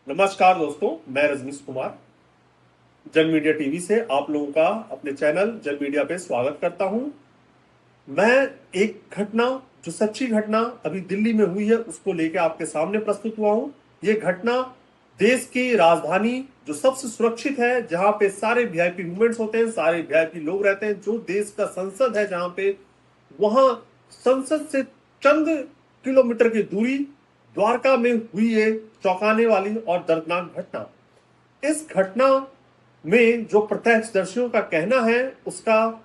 नमस्कार दोस्तों, मैं रजनीश कुमार जन मीडिया टीवी से आप लोगों का अपने चैनल जन मीडिया पे स्वागत करता हूं। मैं एक घटना, जो सच्ची घटना अभी दिल्ली में हुई है, उसको लेके आपके सामने प्रस्तुत हुआ हूं। ये घटना देश की राजधानी, जो सबसे सुरक्षित है, जहां पे सारे वीआईपी मूवमेंट्स होते हैं, सारे वीआईपी लोग रहते हैं, जो देश का संसद है जहां पे, वहां संसद से चंद किलोमीटर की दूरी द्वारका में हुई है चौंकाने वाली और दर्दनाक घटना। इस घटना में जो प्रत्यक्षदर्शियों का कहना है, उसका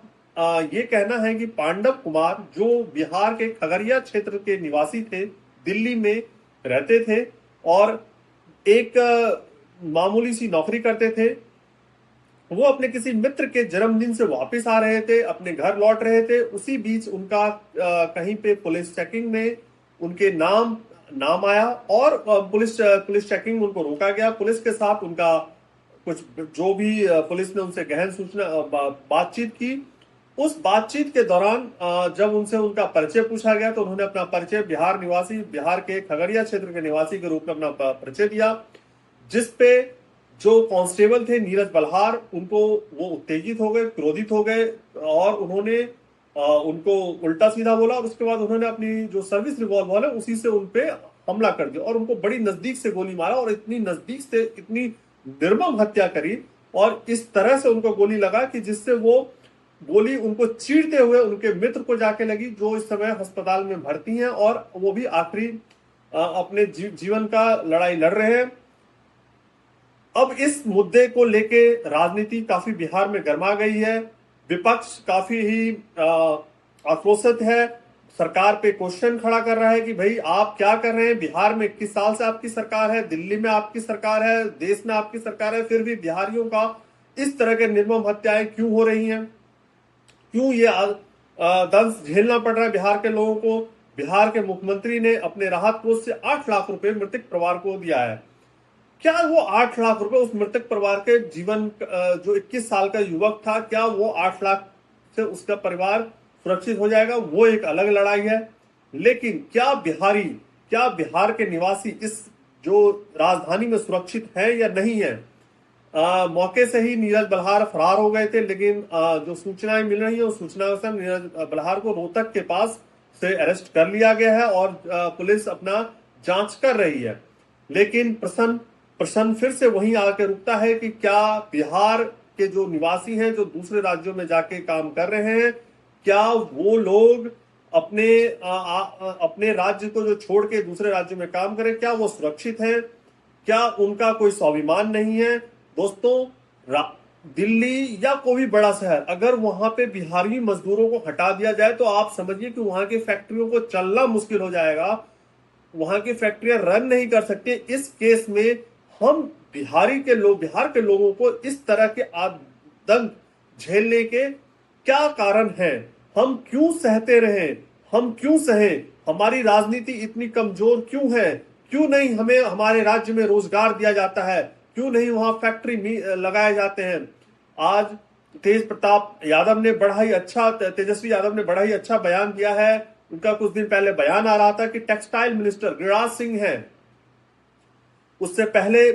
ये कहना है कि पांडव कुमार, जो बिहार के खगड़िया क्षेत्र के निवासी थे, दिल्ली में रहते थे और एक मामूली सी नौकरी करते थे। वो अपने किसी मित्र के जन्मदिन से वापस आ रहे थे, अपने घर लौट रहे थे। उसी बीच उनका कहीं पे पुलिस चेकिंग में उनके नाम आया और पुलिस चेकिंग में उनको रोका गया। पुलिस के साथ उनका कुछ, जो भी पुलिस ने उनसे गहन सूचना बातचीत की। उस बातचीत के दौरान जब उनसे उनका परिचय पूछा गया तो उन्होंने अपना परिचय बिहार निवासी, बिहार के खगड़िया क्षेत्र के निवासी के रूप में अपना परिचय दिया। जिसपे जो कांस्टेबल थे नीरज बल्हार, उनको वो उत्तेजित हो गए, क्रोधित हो गए और उन्होंने उनको उल्टा सीधा बोला। और उसके बाद उन्होंने अपनी जो सर्विस रिवॉल्वर है उसी से उनपे हमला कर दिया और उनको बड़ी नजदीक से गोली मारा और इतनी नजदीक से इतनी निर्मम हत्या करी। और इस तरह से उनको गोली लगा कि जिससे वो गोली उनको चीरते हुए उनके मित्र को जाके लगी, जो इस समय अस्पताल में भर्ती हैं और वो भी आखिरी अपने जीवन का लड़ाई लड़ रहे हैं। अब इस मुद्दे को लेके राजनीति काफी बिहार में गर्मा गई है। विपक्ष काफी ही आक्रोशित है, सरकार पे क्वेश्चन खड़ा कर रहा है कि भाई आप क्या कर रहे हैं। बिहार में 21 साल से आपकी सरकार है, दिल्ली में आपकी सरकार है, देश में आपकी सरकार है, फिर भी बिहारियों का इस तरह के निर्मम हत्याएं क्यों हो रही हैं? क्यों ये दंश झेलना पड़ रहा है बिहार के लोगों को? बिहार के मुख्यमंत्री ने अपने राहत कोष से 8 लाख रुपए मृतक परिवार को दिया है। क्या वो 8 लाख रुपए उस मृतक परिवार के जीवन, जो 21 साल का युवक था, क्या वो 8 लाख से उसका परिवार सुरक्षित हो जाएगा? वो एक अलग लड़ाई है। लेकिन क्या बिहार के निवासी इस जो राजधानी में सुरक्षित है या नहीं है? मौके से ही नीरज बल्हार फरार हो गए थे, लेकिन जो सूचनाएं मिल रही है उस सूचना से नीरज बल्हार को रोहतक के पास से अरेस्ट कर लिया गया है और पुलिस अपना जांच कर रही है। लेकिन प्रश्न फिर से वहीं आकर रुकता है कि क्या बिहार के जो निवासी हैं, जो दूसरे राज्यों में जाके काम कर रहे हैं, क्या वो लोग अपने राज्य को जो छोड़ के दूसरे राज्यों में काम करें, क्या वो सुरक्षित हैं? क्या उनका कोई स्वाभिमान नहीं है? दोस्तों, दिल्ली या कोई भी बड़ा शहर, अगर वहां पे बिहारी मजदूरों को हटा दिया जाए तो आप समझिए कि वहां की फैक्ट्रियों को चलना मुश्किल हो जाएगा। वहां की फैक्ट्रियां रन नहीं कर सकते। इस केस में हम बिहार के लोगों को इस तरह के आतंक झेलने के क्या कारण है? हम क्यों सहते रहे? हम क्यों सहे? हमारी राजनीति इतनी कमजोर क्यों है? क्यों नहीं हमें हमारे राज्य में रोजगार दिया जाता है? क्यों नहीं वहां फैक्ट्री लगाए जाते हैं? आज तेजस्वी यादव ने बड़ा ही अच्छा बयान दिया है। उनका कुछ दिन पहले बयान आ रहा था कि टेक्सटाइल मिनिस्टर गिरिराज सिंह है। उससे पहले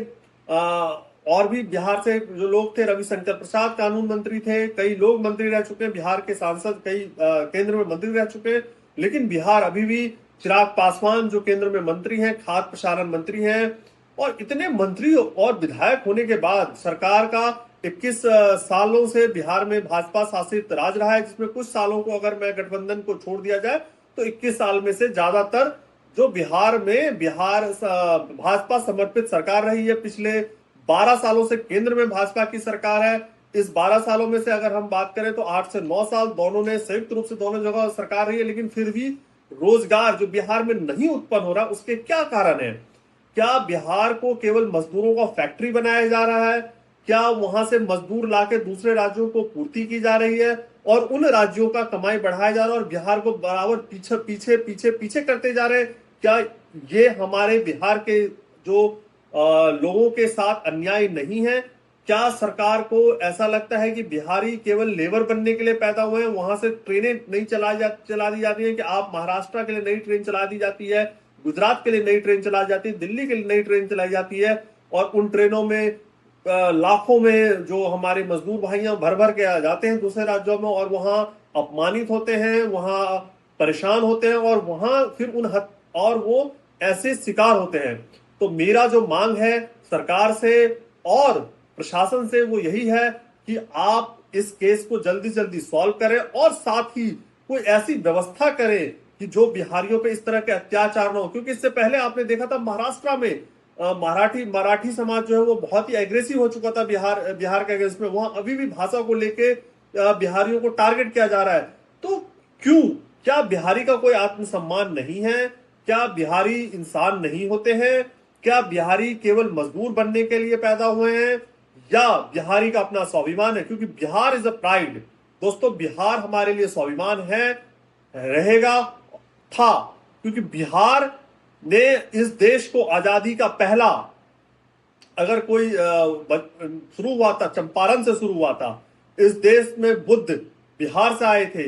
और भी बिहार से जो लोग थे, रविशंकर प्रसाद कानून मंत्री थे, कई लोग मंत्री रह चुके हैं, बिहार के सांसद कई केंद्र में मंत्री रह चुके हैं। लेकिन बिहार अभी भी चिराग पासवान जो केंद्र में मंत्री हैं, खाद्य प्रसारण मंत्री हैं, और इतने मंत्री और विधायक होने के बाद सरकार का 21 सालों से बिहार में भाजपा शासित राज रहा है, जिसमें कुछ सालों को अगर मैं गठबंधन को छोड़ दिया जाए तो 21 साल में से ज्यादातर जो बिहार भाजपा समर्पित सरकार रही है। पिछले 12 सालों से केंद्र में भाजपा की सरकार है। इस 12 सालों में से अगर हम बात करें तो 8 से 9 साल दोनों ने संयुक्त रूप से दोनों जगह सरकार रही है। लेकिन फिर भी रोजगार जो बिहार में नहीं उत्पन्न हो रहा, उसके क्या कारण है? क्या बिहार को केवल मजदूरों का फैक्ट्री बनाया जा रहा है? क्या वहां से मजदूर लाके दूसरे राज्यों को पूर्ति की जा रही है और उन राज्यों का कमाई बढ़ाया जा रहा है और बिहार को बराबर पीछे पीछे पीछे पीछे करते जा रहे हैं? क्या ये हमारे बिहार के जो लोगों के साथ अन्याय नहीं है? क्या सरकार को ऐसा लगता है कि बिहारी केवल लेबर बनने के लिए पैदा हुए हैं? वहां से ट्रेनें नहीं चला दी जाती है कि आप महाराष्ट्र के लिए नई ट्रेन चला दी जाती है, गुजरात के लिए नई ट्रेन चलाई जाती है, दिल्ली के लिए नई ट्रेन चलाई जाती है, और उन ट्रेनों में लाखों में जो हमारे मजदूर भाइयां भर भर के आ जाते हैं दूसरे राज्यों में और वहां अपमानित होते हैं, वहां परेशान होते हैं और वहां फिर और वो ऐसे शिकार होते हैं। तो मेरा जो मांग है सरकार से और प्रशासन से वो यही है कि आप इस केस को जल्दी जल्दी सॉल्व करें और साथ ही कोई ऐसी व्यवस्था करें कि जो बिहारियों पे इस तरह के अत्याचार ना हो। क्योंकि इससे पहले आपने देखा था महाराष्ट्र में मराठी समाज जो है वो बहुत ही एग्रेसिव हो चुका था बिहार के अगेंस्ट में। वहां अभी भी भाषा को लेके बिहारियों को टारगेट किया जा रहा है। तो क्यों? क्या बिहारी का कोई आत्मसम्मान नहीं है? क्या बिहारी इंसान नहीं होते हैं? क्या बिहारी केवल मजदूर बनने के लिए पैदा हुए हैं या बिहारी का अपना स्वाभिमान है? क्योंकि बिहार इज अ प्राइड दोस्तों, बिहार हमारे लिए स्वाभिमान है, रहेगा, था। क्योंकि बिहार ने इस देश को आजादी का पहला, अगर कोई शुरू हुआ था, चंपारण से शुरू हुआ था। इस देश में बुद्ध बिहार से आए थे,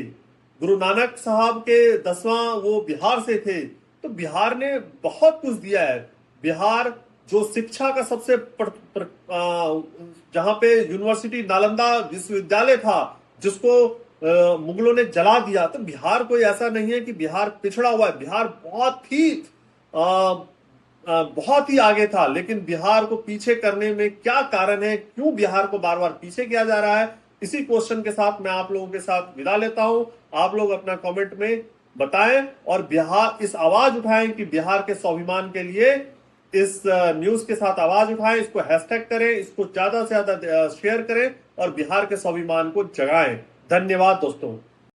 गुरु नानक साहब के 10वां वो बिहार से थे। तो बिहार ने बहुत कुछ दिया है। बिहार जो शिक्षा का सबसे जहां पे यूनिवर्सिटी नालंदा विश्वविद्यालय था जिसको मुगलों ने जला दिया। तो बिहार कोई ऐसा नहीं है कि बिहार पिछड़ा हुआ है। बिहार बहुत ही आगे था। लेकिन बिहार को पीछे करने में क्या कारण है? क्यों बिहार को बार बार पीछे किया जा रहा है? इसी क्वेश्चन के साथ मैं आप लोगों के साथ विदा लेता हूं। आप लोग अपना कमेंट में बताएं और बिहार इस आवाज उठाएं कि बिहार के स्वाभिमान के लिए इस न्यूज के साथ आवाज उठाएं, इसको हैशटैग करें, इसको ज्यादा से ज्यादा शेयर करें और बिहार के स्वाभिमान को जगाएं। धन्यवाद दोस्तों।